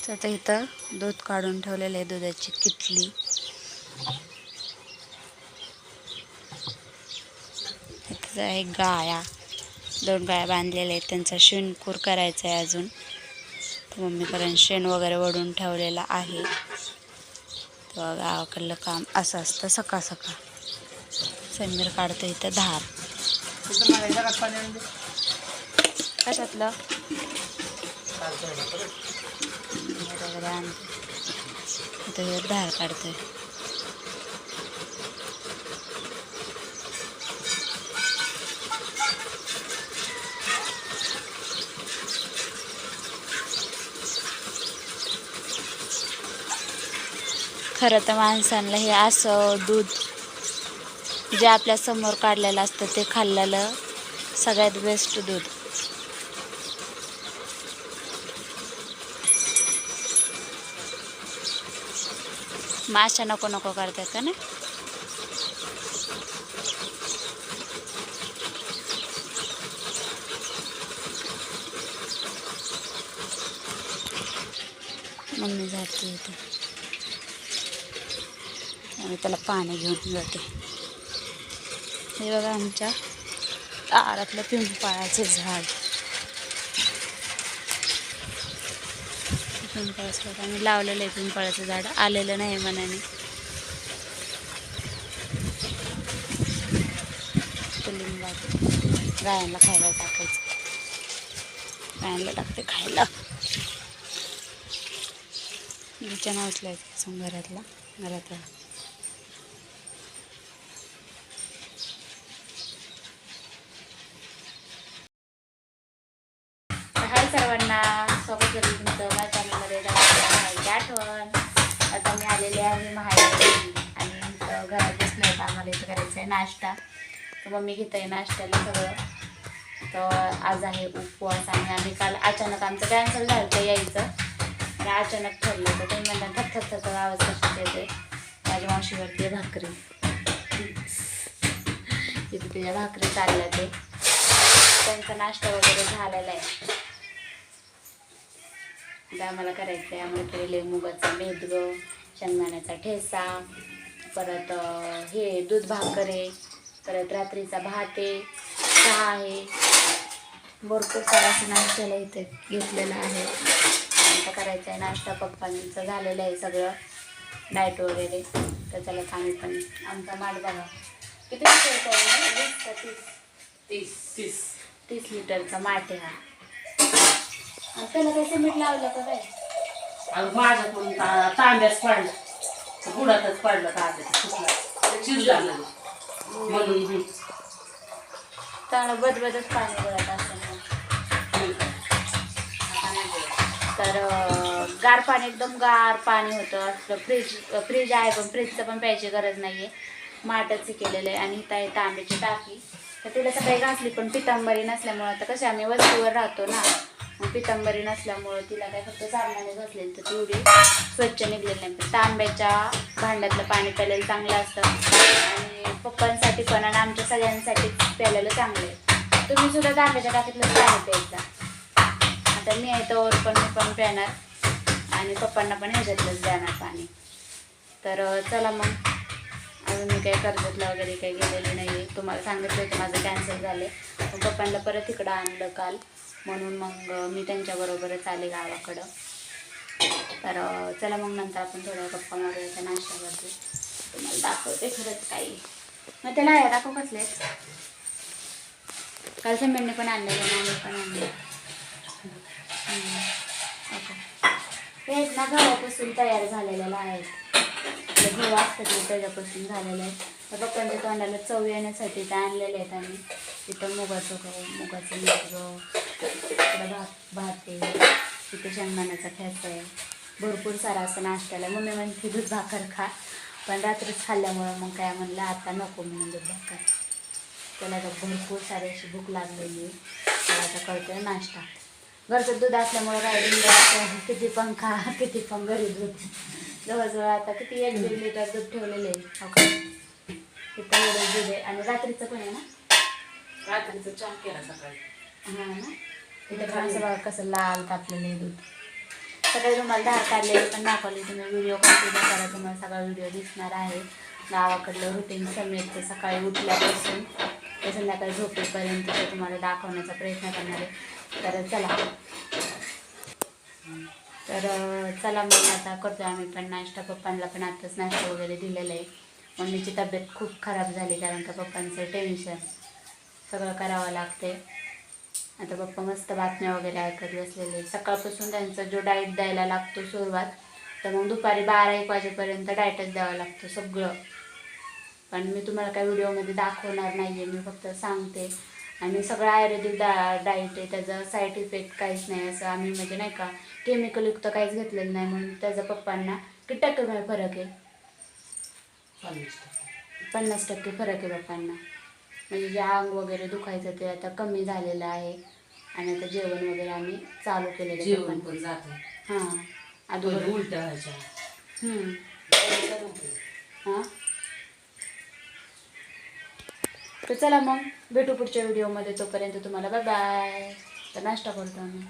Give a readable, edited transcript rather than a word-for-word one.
तर आता इथं दूध काढून ठेवलेलं आहे, दुधाची किटली. इथं आहे गाया, 2 गाया बांधलेल्या आहेत, त्यांचा शेणकूर करायचा आहे अजून. तर मम्मीकडून शेण वगैरे वडून ठेवलेलं आहे. तर गावाकडलं काम असं असतं सकाळ सकाळ. समीर काढतो इथं धार. कशातलं वगैरे आणतो, इथं धार काढतोय. खरं तर माणसांना हे असं दूध जे आपल्या समोर काढलेलं असतं ते खाल्लेलं सगळ्यात बेस्ट दूध. माशा नको नको करतात का ना. मम्मी जाते इथे, आम्ही त्याला पाणी घेऊन जाते. हे बघा आमच्या दारातलं पिंपळाचे झाड. पिंपळाचं आम्ही लावलेलं आहे, पिंपळाचं झाड आलेलं नाही मनाने. लिंबात गायांना खायला टाकायचं, गायांना टाकते खायला. बिचाना उचलायचं घरातला हाय सर्वांना, स्वागत करते तुमचं माझ्या चॅनलमध्ये. आठवण आता मी आलेले आहे माहेरी आणि घरात बसले होतं. आम्हाला इथं करायचं आहे नाश्ता. तर मम्मी घेत आहे नाश्त्याला सगळं. तर आज आहे उपवास आणि आम्ही काल अचानक आमचं कॅन्सल झालं होतं यायचं आणि अचानक ठरलं. तर ते म्हणतात थक थक थक आवाज कशात येते. माझ्या मावशीवरती भाकरी, तिथे त्याच्या भाकरी चालल्या. ते त्यांचा नाश्ता वगैरे झालेला आहे. आम्हाला करायचं आहे. आम्हाला केलेले मुगाचा मेदगं, शेंगदाण्याचा ठेचा, परत हे दूध भाकरे, परत रात्रीचा भात आहे, चहा आहे. भरपूर सारा असं नाश्त्याला इथे घेतलेला आहे. आता करायचं आहे नाश्ता. पप्पांचं झालेलं आहे सगळं डाएट वगैरे. तर चला आम्ही पण आमचा माठ बघा किती लिटरचा आहे. 30 लिटरचा माठ आहे हा. त्याला काय सिमेंट लावलं का काय. माझ्याकडून तांब्याच पडला, बुडातच पडलं, तांब्यात चिरला म्हणून चांगलं बदबदच पाणी गळत असतं. तर गार पाणी, एकदम गार पाणी होतं. फ्रीज आहे पण फ्रीजचं पण प्यायची गरज नाही आहे. माठच केलेलं आहे. आणि इथं आहे तांब्याची टाकी. तर तिला सकाळी घासली पण पितांबरी नसल्यामुळं, आता कसे आम्ही वस्तीवर राहतो ना, मग पितांबरी नसल्यामुळं तिला काय फक्त साबणाने घासलेली तर तेवढी स्वच्छ निघलेली नाही. तांब्याच्या भांड्यातलं पाणी प्यायलेलं चांगलं असतं आणि पप्पांसाठी पण आणि आमच्या सगळ्यांसाठी प्यायलेलं चांगलं आहे. तुम्ही सुद्धा तांब्याच्या टाकीतलं पाणी प्यायचं. आता मी आहे तर पण मी पण प्याणार आणि पप्पांना पण ह्याच्यातलंच देणार पाणी. तर चला मग, अजून मी काही कर्जतला वगैरे काही गेलेले नाही आहे. तुम्हाला सांगितलं होतं माझं कॅन्सल झाले, पण पप्पांना परत इकडं आणलं काल, म्हणून मग मी त्यांच्याबरोबरच आले गावाकडं. तर चला मग नंतर आपण थोड्या गप्पा मारूया, नाश्ता करते, तुम्हाला दाखवते खरंच काही. मग त्याला आहे दाखव कसले काल समेरने पण आणलेलं आणि आम्ही पण आणले. हेच ना गव्हापासून तयार झालेलं आहे. गहू असतं ते त्याच्यापासून झालेलं आहे. तर पप्पांच्या तोंडाला चव येण्यासाठी ते आणलेले आहेत. आणि तिथं मुगाचं मेदगं, इकडं भात आहे, तिथे शेंगदाण्याचा ठेचा आहे. भरपूर सारा असं नाश्त्याला. मम्मी म्हणते दूध भाकर खा, पण रात्रीच खाल्ल्यामुळं मग काय म्हणलं आता नको म्हणून दूध भाकर. त्याला तर भरपूर सारी अशी भूक लागलेली. त्याला आता कळतोय नाश्ता. घरचं दूध असल्यामुळे रायडिंग किती पण खा, किती पण घरी दूध. जवळजवळ आता किती 1-1.5 लिटर दूध ठेवलेलं आहे. तिथं एवढं दूध आहे. आणि रात्रीचं पण आहे ना, रात्रीचं चहा केला सकाळी. हां ना. तिथं पण असं बघा कसं लाल तापलेलं आहे दूध. सकाळी तुम्हाला धार काढलेली पण दाखवली, तुम्ही व्हिडिओ कंटिन्यू करा, तुम्हाला सगळा व्हिडिओ दिसणार आहे. गावाकडलं रुटीन समेत ते सकाळी उठल्यापासून ते संध्याकाळी झोपेपर्यंत ते तुम्हाला दाखवण्याचा प्रयत्न करणार आहे. तर चला चला मग आता करतो आम्ही पण नाश्ता. पप्पांना पण आत्ताच नाश्ता वगैरे दिलेला आहे. मम्मीची तब्येत खूप खराब झाली कारण का पप्पांचं टेन्शन, सगळं करावं लागते. आता पप्पा मस्त बातम्या वगैरे ऐकत बसलेले. सकाळपासून त्यांचा जो डाएट द्यायला लागतो सुरुवात, तर मग दुपारी 12-1 वाजेपर्यंत डाएटच द्यावं लागतं सगळं. पण मी तुम्हाला काही व्हिडिओमध्ये दाखवणार नाही आहे, मी फक्त सांगते. आणि सगळं आयुर्वेदिक डाएट आहे, त्याचा साईड इफेक्ट काहीच नाही. असं आम्ही म्हणजे नाही का केमिकलयुक्त काहीच घेतलेलं नाही, म्हणून त्याचा पप्पांना किती टक्के फरक आहे? 50% फरक आहे पप्पांना. म्हणजे जे अंग वगैरे दुखायचं ते आता कमी झालेलं आहे. आणि आता जेवण वगैरे आम्ही चालू केलेलं आहे जेवण पण जाते. हां अगोदर उलट्या व्हायच्या. हां. तर चला मग भेटू पुढच्या व्हिडिओमध्ये. तोपर्यंत तुम्हाला बाय बाय. तर नाश्ता करतो आम्ही.